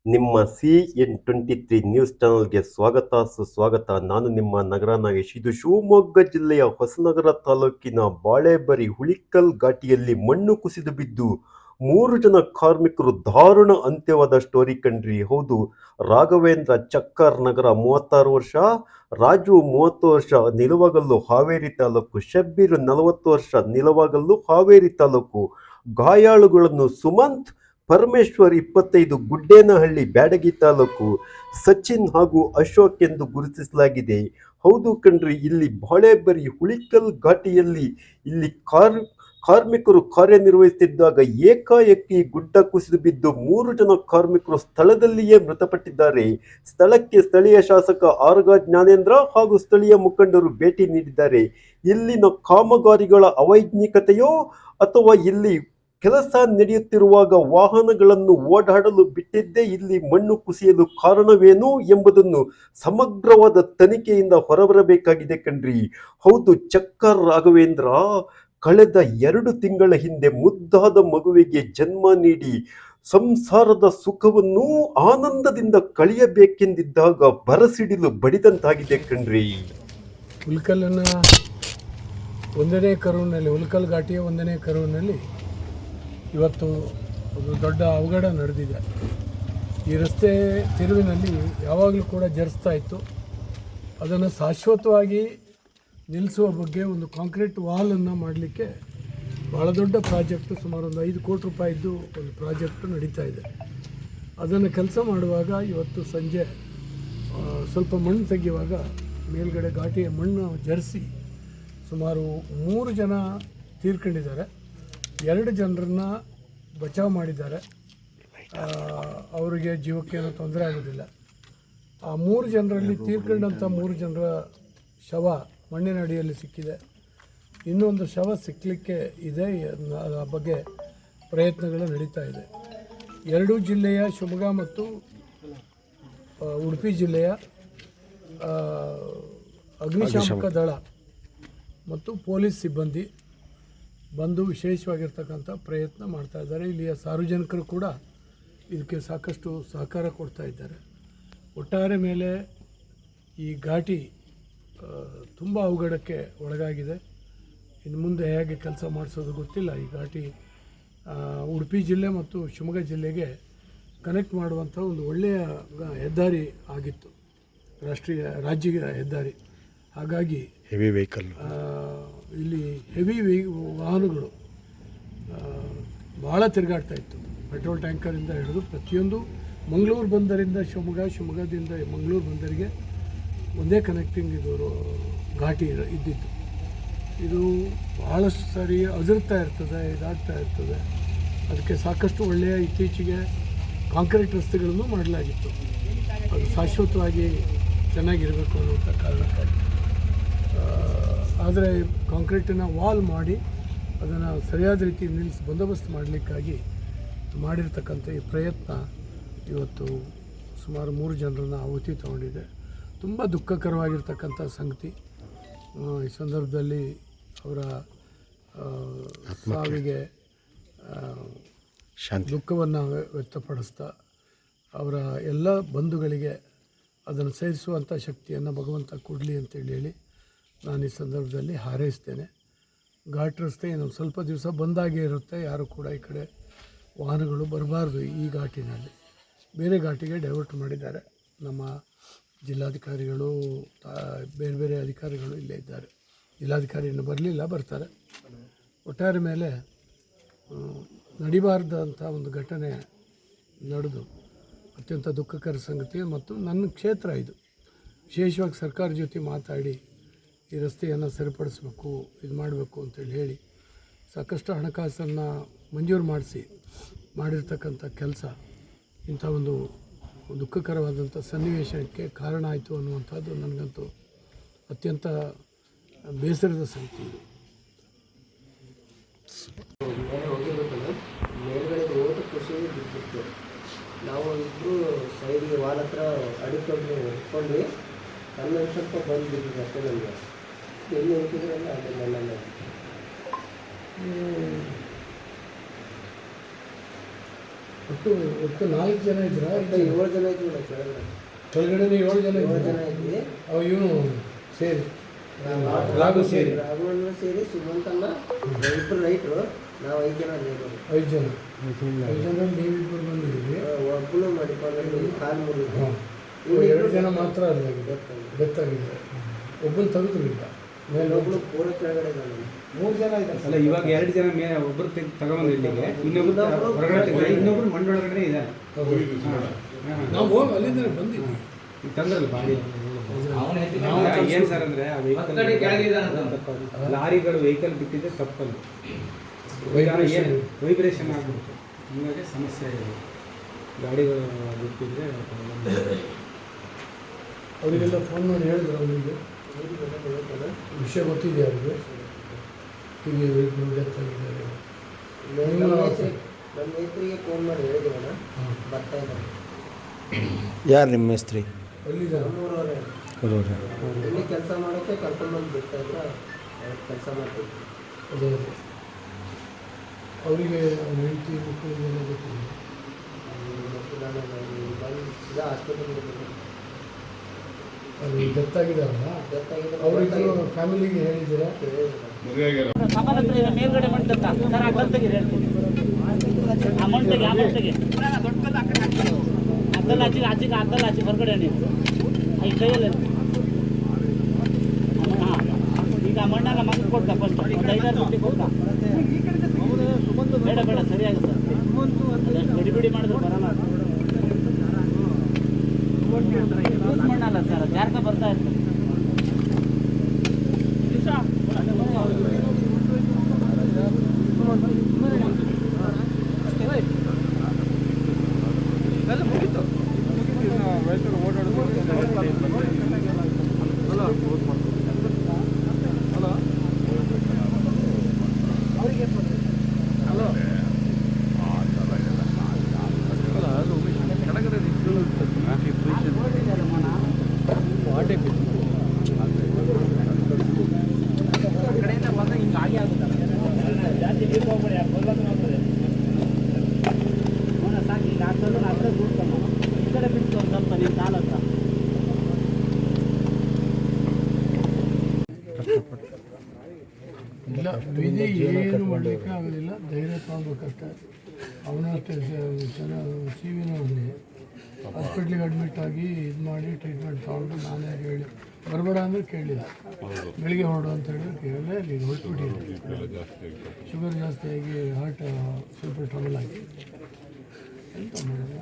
ನಿಮ್ಮ CN23 news ಚಾನೆಲ್ಗೆ ಸ್ವಾಗತ ಸುಸ್ವಾಗತ. ನಾನು ನಿಮ್ಮ ನಗರ ನಾಗೇಶ್. ಇದು ಶಿವಮೊಗ್ಗ ಜಿಲ್ಲೆಯ ಹೊಸನಗರ ತಾಲೂಕಿನ ಬಾಳೆಬರಿ ಹುಳಿಕಲ್ ಘಾಟಿಯಲ್ಲಿ ಮಣ್ಣು ಕುಸಿದು ಬಿದ್ದು 3 ಜನ ಕಾರ್ಮಿಕರು ದಾರುಣ ಅಂತ್ಯವಾದ ಸ್ಟೋರಿ ಕಣ್ರಿ. ಹೌದು, ರಾಘವೇಂದ್ರ ಚಕ್ಕರ್ ನಗರ 36 ವರ್ಷ, ರಾಜು 30 ವರ್ಷ ನಿಲುವಗಲ್ಲು ಹಾವೇರಿ ತಾಲೂಕು, ಶಬ್ಬೀರ್ 40 ವರ್ಷ ನಿಲುವಗಲ್ಲು ಹಾವೇರಿ ತಾಲೂಕು. ಗಾಯಾಳುಗಳನ್ನು ಸುಮಂತ್, ಪರಮೇಶ್ವರ್ 25 ಗುಡ್ಡೇನಹಳ್ಳಿ ಬ್ಯಾಡಗಿ ತಾಲೂಕು, ಸಚಿನ್ ಹಾಗೂ ಅಶೋಕ್ ಎಂದು ಗುರುತಿಸಲಾಗಿದೆ. ಹೌದು ಕಣ್ರಿ, ಇಲ್ಲಿ ಬಾಳೆಬರಿ ಹುಳಿಕಲ್ ಘಾಟಿಯಲ್ಲಿ ಇಲ್ಲಿ ಕಾರ್ಮಿಕರು ಕಾರ್ಯನಿರ್ವಹಿಸುತ್ತಿದ್ದಾಗ ಏಕಾಏಕಿ ಗುಡ್ಡ ಕುಸಿದು ಬಿದ್ದು 3 ಜನ ಕಾರ್ಮಿಕರು ಸ್ಥಳದಲ್ಲಿಯೇ ಮೃತಪಟ್ಟಿದ್ದಾರೆ. ಸ್ಥಳಕ್ಕೆ ಸ್ಥಳೀಯ ಶಾಸಕ ಆರಗ ಜ್ಞಾನೇಂದ್ರ ಹಾಗೂ ಸ್ಥಳೀಯ ಮುಖಂಡರು ಭೇಟಿ ನೀಡಿದ್ದಾರೆ. ಇಲ್ಲಿನ ಕಾಮಗಾರಿಗಳ ಅವೈಜ್ಞಾನಿಕತೆಯೋ ಅಥವಾ ಇಲ್ಲಿ ಕೆಲಸ ನಡೆಯುತ್ತಿರುವಾಗ ವಾಹನಗಳನ್ನು ಓಡಾಡಲು ಬಿಟ್ಟಿದ್ದೇ ಇಲ್ಲಿ ಮಣ್ಣು ಕುಸಿಯಲು ಕಾರಣವೇನು ಎಂಬುದನ್ನು ಸಮಗ್ರವಾದ ತನಿಖೆಯಿಂದ ಹೊರಬರಬೇಕಾಗಿದೆ ಕಣ್ರಿ. ಹೌದು, ಚಕ್ಕರ್ ರಾಘವೇಂದ್ರ ಕಳೆದ 2 ತಿಂಗಳ ಹಿಂದೆ ಮುದ್ದಾದ ಮಗುವಿಗೆ ಜನ್ಮ ನೀಡಿ ಸಂಸಾರದ ಸುಖವನ್ನು ಆನಂದದಿಂದ ಕಳೆಯಬೇಕೆಂದಿದ್ದಾಗ ಬರಸಿಡಿಲು ಬಡಿದಂತಾಗಿದೆ ಕಣ್ರಿ. ಹುಲ್ಕಲ್ಲಿನ 1ನೇ ಕರುವಿನಲ್ಲಿ, ಹುಲ್ಕಲ್ ಘಾಟಿಯ 1ನೇ ಕರುವಿನಲ್ಲಿ ಇವತ್ತು ಒಂದು ದೊಡ್ಡ ಅವಘಡ ನಡೆದಿದೆ. ಈ ರಸ್ತೆ ತಿರುವಿನಲ್ಲಿ ಯಾವಾಗಲೂ ಕೂಡ ಜರಿಸ್ತಾ ಇತ್ತು. ಅದನ್ನು ಶಾಶ್ವತವಾಗಿ ನಿಲ್ಲಿಸುವ ಬಗ್ಗೆ ಒಂದು ಕಾಂಕ್ರೀಟ್ ವಾಲನ್ನು ಮಾಡಲಿಕ್ಕೆ ಭಾಳ ದೊಡ್ಡ ಪ್ರಾಜೆಕ್ಟು, ಸುಮಾರು ಒಂದು 5 ಕೋಟಿ ರೂಪಾಯಿದ್ದು ಒಂದು ಪ್ರಾಜೆಕ್ಟು ನಡೀತಾ ಇದೆ. ಅದನ್ನು ಕೆಲಸ ಮಾಡುವಾಗ ಇವತ್ತು ಸಂಜೆ ಸ್ವಲ್ಪ ಮಣ್ಣು ತೆಗೆಯುವಾಗ ಮೇಲ್ಗಡೆ ಘಾಟಿಯ ಮಣ್ಣು ಜರಿಸಿ ಸುಮಾರು 3 ಜನ ತೀರ್ಕೊಂಡಿದ್ದಾರೆ. 2 ಜನರನ್ನು ಬಚಾವ್ ಮಾಡಿದ್ದಾರೆ. ಅವರಿಗೆ ಜೀವಕ್ಕೇನೂ ತೊಂದರೆ ಆಗೋದಿಲ್ಲ. ಆ 3 ಜನರಲ್ಲಿ ತೀರ್ಕೊಂಡಂಥ 3 ಜನರ ಶವ ಮಣ್ಣಿನ ಅಡಿಯಲ್ಲಿ ಸಿಕ್ಕಿದೆ. ಇನ್ನೊಂದು ಶವ ಸಿಕ್ಕಲಿಕ್ಕೆ ಇದೆ. ಆ ಬಗ್ಗೆ ಪ್ರಯತ್ನಗಳು ನಡೀತಾ ಇದೆ. 2 ಜಿಲ್ಲೆಯ ಶಿವಮೊಗ್ಗ ಮತ್ತು ಉಡುಪಿ ಜಿಲ್ಲೆಯ ಅಗ್ನಿಶಾಮಕ ದಳ ಮತ್ತು ಪೊಲೀಸ್ ಸಿಬ್ಬಂದಿ ಬಂದು ವಿಶೇಷವಾಗಿರ್ತಕ್ಕಂಥ ಪ್ರಯತ್ನ ಮಾಡ್ತಾ ಇದ್ದಾರೆ. ಇಲ್ಲಿಯ ಸಾರ್ವಜನಿಕರು ಕೂಡ ಇದಕ್ಕೆ ಸಾಕಷ್ಟು ಸಹಕಾರ ಕೊಡ್ತಾ ಇದ್ದಾರೆ. ಒಟ್ಟಾರೆ ಮೇಲೆ ಈ ಘಾಟಿ ತುಂಬ ಅವಘಡಕ್ಕೆ ಒಳಗಾಗಿದೆ. ಇನ್ನು ಮುಂದೆ ಹೇಗೆ ಕೆಲಸ ಮಾಡಿಸೋದು ಗೊತ್ತಿಲ್ಲ. ಈ ಘಾಟಿ ಉಡುಪಿ ಜಿಲ್ಲೆ ಮತ್ತು ಶಿವಮೊಗ್ಗ ಜಿಲ್ಲೆಗೆ ಕನೆಕ್ಟ್ ಮಾಡುವಂಥ ಒಂದು ಒಳ್ಳೆಯ ಹೆದ್ದಾರಿ ಆಗಿತ್ತು, ರಾಜ್ಯ ಹೆದ್ದಾರಿ. ಹಾಗಾಗಿ ಹೆವಿ ವೆಹಿಕಲ್ ಇಲ್ಲಿ ಹೆವಿ ವಾಹನಗಳು ಭಾಳ ತಿರುಗಾಡ್ತಾ ಇತ್ತು. ಪೆಟ್ರೋಲ್ ಟ್ಯಾಂಕರಿಂದ ಹಿಡಿದು ಪ್ರತಿಯೊಂದು ಮಂಗಳೂರು ಬಂದರಿಂದ ಶಿವಮೊಗ್ಗದಿಂದ ಮಂಗಳೂರು ಬಂದರಿಗೆ ಒಂದೇ ಕನೆಕ್ಟಿಂಗ್ ಇದು ಘಾಟಿ ಇದ್ದಿತ್ತು. ಇದು ಭಾಳಷ್ಟು ಸಾರಿ ಅದಿರ್ತಾ ಇರ್ತದೆ, ಇದಾಗ್ತಾ ಇರ್ತದೆ. ಅದಕ್ಕೆ ಸಾಕಷ್ಟು ಒಳ್ಳೆಯ ಇತ್ತೀಚೆಗೆ ಕಾಂಕ್ರೀಟ್ ರಸ್ತೆಗಳನ್ನು ಮಾಡಲಾಗಿತ್ತು. ಅದು ಶಾಶ್ವತವಾಗಿ ಚೆನ್ನಾಗಿರಬೇಕು ಅನ್ನುವಂಥ ಕಾರಣಕ್ಕಾಗಿ. ಆದರೆ ಕಾಂಕ್ರೀಟಿನ ವಾಲ್ ಮಾಡಿ ಅದನ್ನು ಸರಿಯಾದ ರೀತಿ ಬಂದೋಬಸ್ತ್ ಮಾಡಲಿಕ್ಕಾಗಿ ಮಾಡಿರ್ತಕ್ಕಂಥ ಈ ಪ್ರಯತ್ನ ಇವತ್ತು ಸುಮಾರು 3 ಜನರನ್ನು ಆಹುತಿ ತಗೊಂಡಿದೆ. ತುಂಬ ದುಃಖಕರವಾಗಿರ್ತಕ್ಕಂಥ ಸಂಗತಿ. ಈ ಸಂದರ್ಭದಲ್ಲಿ ಅವರ ಸಾವಿಗೆ ದುಃಖವನ್ನು ವ್ಯಕ್ತಪಡಿಸ್ತಾ ಅವರ ಎಲ್ಲ ಬಂಧುಗಳಿಗೆ ಅದನ್ನು ಸಹಿಸುವಂಥ ಶಕ್ತಿಯನ್ನು ಭಗವಂತ ಕೊಡಲಿ ಅಂತೇಳಿ ಹೇಳಿ ನಾನು ಈ ಸಂದರ್ಭದಲ್ಲಿ ಹಾರೈಸ್ತೇನೆ. ಘಾಟ್ ರಸ್ತೆ ಇನ್ನೊಂದು ಸ್ವಲ್ಪ ದಿವಸ ಬಂದಾಗೇ ಇರುತ್ತೆ. ಯಾರು ಕೂಡ ಈ ಕಡೆ ವಾಹನಗಳು ಬರಬಾರ್ದು. ಈ ಘಾಟಿನಲ್ಲಿ ಬೇರೆ ಘಾಟಿಗೆ ಡೈವರ್ಟ್ ಮಾಡಿದ್ದಾರೆ. ನಮ್ಮ ಜಿಲ್ಲಾಧಿಕಾರಿಗಳು, ಬೇರೆ ಬೇರೆ ಅಧಿಕಾರಿಗಳು ಇಲ್ಲೇ ಇದ್ದಾರೆ. ಜಿಲ್ಲಾಧಿಕಾರಿ ಇನ್ನೂ ಬರಲಿಲ್ಲ, ಬರ್ತಾರೆ. ಒಟ್ಟಾರೆ ಮೇಲೆ ನಡಿಬಾರ್ದಂಥ ಒಂದು ಘಟನೆ ನಡೆದು ಅತ್ಯಂತ ದುಃಖಕರ ಸಂಗತಿ. ಮತ್ತು ನನ್ನ ಕ್ಷೇತ್ರ ಇದು. ವಿಶೇಷವಾಗಿ ಸರ್ಕಾರ ಜೊತೆ ಮಾತಾಡಿ ಈ ರಸ್ತೆಯನ್ನು ಸರಿಪಡಿಸಬೇಕು, ಇದು ಮಾಡಬೇಕು ಅಂತೇಳಿ ಹೇಳಿ ಸಾಕಷ್ಟು ಹಣಕಾಸನ್ನು ಮಂಜೂರು ಮಾಡಿರ್ತಕ್ಕಂಥ ಕೆಲಸ ಇಂಥ ಒಂದು ದುಃಖಕರವಾದಂಥ ಸನ್ನಿವೇಶಕ್ಕೆ ಕಾರಣ ಆಯಿತು ಅನ್ನುವಂಥದ್ದು ನನಗಂತೂ ಅತ್ಯಂತ ಬೇಸರದ ಸಂಗತಿ ಇದು. ಮೇಲ್ಗಡೆ ಓಟ ಖುಷಿ ಬಿಟ್ಟಿತ್ತು. ನಾವು ಇಬ್ಬರು ಸೈಡ್ಗೆ ವಾಲ್ ಹತ್ರ ಅಡಿಕೊಂಡು ಹೊತ್ಕೊಂಡ್ವಿ. ಅಲ್ಲೊಂದು ಸ್ವಲ್ಪ ಬಂದು ಬಿಟ್ಟಿದ್ದು ಅಷ್ಟೇ. ನಮಗೆ ಎಲ್ಲಿ ಹೋಗ್ತಿದ್ರಲ್ಲ ಅದೇ ಒಟ್ಟು 4 ಜನ ಇದ್ರ? 7 ಜನ ಇದ್ವಿ ನಾವು ಕೆಳಗಡೆ. ಕೆಳಗಡೆ 7 ಜನ 7 ಇದ್ರು. ಜನ ಇದ್ವಿ. ಇವನು ಸೇರಿ ರಾಘು ಸೇರಿ ಸುಮಂತಣ್ಣ ಇಬ್ಬರು ರೈಟ್ರು, ನಾವು 5 ಜನ ಲೇಬರು. 5 ಜನ ನೀವಿಬ್ಬರು ಬಂದಿದ್ದೀವಿ. ಒಬ್ಬಳು ಮಾಡಿಕೊಂಡು ಕಾಲು ಮುರಿದು. 2 ಜನ ಮಾತ್ರ ಅಲ್ಲಾಗಿದೆ, ಡೆತ್ ಆಗಿದೆ. ಒಬ್ಬನು ತೆಗೆದ್ರು ಈಗ ಮೇಲೆ. ಒಬ್ಬಳು ಪೂರ ಕೆಳಗಡೆ ಇದ್ದಾನೆ. 3 ಜನ ಇದ್ದಾರೆ. ಅಲ್ಲ ಇವಾಗ 2 ಜನ ಮೇಲೆ ಒಬ್ಬರು ತಗೊಂಡು ಇಲ್ಲಿಗೆ, ಇನ್ನೊಬ್ರು ಹೊರಗಡೆ ತೆಗೆದ್ರೆ ಇನ್ನೊಬ್ರು ಮಣ್ಣೊಳಗಡೆ ಇದ್ದಾರೆ. ನಾವು ಹೋಗಿ ಅಲ್ಲಿಂದ ಬಂದಿದ್ವಿ. ಈಗ ತಂದ್ರಲ್ಲ ಬಾಡಿ ಏನು ಸರ್ ಅಂದರೆ ಲಾರಿಗಳು ವೆಹಿಕಲ್ ಬಿಟ್ಟಿದ್ದೆ ತಪ್ಪಲ್ಲ, ವೈಬ್ರೇಷನ್ ಆಗ್ಬಿಡ್ತು, ಹೀಗಾಗಿ ಸಮಸ್ಯೆ ಇದೆ. ಗಾಡಿಗಳು ಬಿಟ್ಟಿದ್ರೆ ಅವರಿಗೆಲ್ಲ ಫೋನ್ ಮಾಡಿ ಹೇಳಿದ್ರು. ಅವರಿಗೆ ವಿಷಯ ಗೊತ್ತಿದೆ ಅವರಿಗೆ, ಹೀಗೆ ಡೆತ್ ಆಗಿದ್ದಾರೆ. ನಮ್ಮ ಮೇಸ್ತ್ರಿಗೆ ಫೋನ್ ಮಾಡಿ ಹೇಳಿದ್ರಣ್ಣ, ಬರ್ತಾ ಇದ್ದಾರೆ. ಯಾರು ನಿಮ್ಮ ಮೇಸ್ತ್ರಿ? ಎಲ್ಲಿದ್ದಾರೆ? ನಮ್ಮೂರವರೇ. ಇಲ್ಲಿ ಕೆಲಸ ಮಾಡೋಕ್ಕೆ ಕರ್ಕೊಂಡ್ಬಂದು ಬಿಡ್ತಾ ಇದ್ರು, ಕೆಲಸ ಮಾಡ್ತಿದ್ರು. ಅದೇ ಅವರಿಗೆ ಹೆಂಡತಿ ಮಕ್ಕಳಿಗೆಲ್ಲ ಗೊತ್ತಿದೆ. ನಾನು ಬಂದು ಸೀದಾ ಆಸ್ಪತ್ರೆಗೆ ಅದು ಡೆತ್ ಆಗಿದಾರಲ್ಲ, ಗೊತ್ತಾಗಿದೆ. ಅವರಿಗೂ ಫ್ಯಾಮಿಲಿಗೆ ಹೇಳಿದ್ದೀರಾ? ಮೇಲ್ಗಡೆ ಮಾಡ್ತಕ್ಕ ಸರ್, ಆ ಕಲ್ತೆಗೆ ಹೇಳ್ತೀನಿ. ಅಮೌಂಟಿಗೆ ಅದ್ದಲ್ಲ ಆಚೆಗೆ ಅದ್ದಲ್ಲ ಆಚೆ ಹೊರಗಡೆ ನೀವು ಈ ಕೈಯಲ್ಲಿ ಈಗ ಮಣ್ಣೆಲ್ಲ ಮಗ ಕೊಡ್ತ ಫಸ್ಟ್ 5-6 ಬಿಟ್ಟು ಕೊಡ್ತ. ಬೇಡ ಸರಿಯಾಗುತ್ತೆ ಸರ್, ಗಡಿಬಿಡಿ ಮಾಡಿದ್ರೆ ಬರಲ್ಲ. ಮಣ್ಣಲ್ಲ ಸರ್, ಜಾರ್ಕ ಬರ್ತಾ ಇರ್ತದೆ. ಕಡೆಯಿಂದ ಬಂದ ಹಿಂಗೆ ಆಗಿ ಆಗುತ್ತಲ್ಲ, ಜಾಸ್ತಿ ನೀರು ಹೋಗ್ಬೇಡಿ, ಸಾಕು. ಈಗ ಆಗ್ತದೆ ಅಷ್ಟೇ ದೂಡ್ತಾನೆ, ಈ ಕಡೆ ಬಿಟ್ಟು ಒಂದು ಸ್ವಲ್ಪ ನೀನು ಕಾಲ ಹತ್ರ. ಇಲ್ಲ, ವಿಧಿ ಏನು ಮಾಡಲಿಕ್ಕೆ ಆಗೋದಿಲ್ಲ, ಧೈರ್ಯ ತಗೊಳ್ಬೇಕಷ್ಟೆ. ಅವನು ಅಷ್ಟೇ ಸಿವಿನಲ್ಲಿ ಹಾಸ್ಪಿಟ್ಲಿಗೆ ಅಡ್ಮಿಟ್ ಆಗಿ ಇದು ಮಾಡಿ ಟ್ರೀಟ್ಮೆಂಟ್ ತೊಗೊಂಡು ನಾನೇ ಹೇಳಿ ಬರಬೇಡ ಅಂದರೆ ಕೇಳಿಲ್ಲ. ಬೆಳಿಗ್ಗೆ ಹೊರಡು ಅಂತ ಹೇಳಿ ಕೇಳಲೇ ಇಲ್ಲಿ ಹೊರಟ್ಬಿಟ್ಟಿದ್ದೆ. ಶುಗರ್ ಜಾಸ್ತಿ ಆಗಿ ಹಾರ್ಟ್ ಸ್ವಲ್ಪ ಟ್ರಬಲ್ ಆಗಿ ಎಂತ ಮಾಡಿದೆ.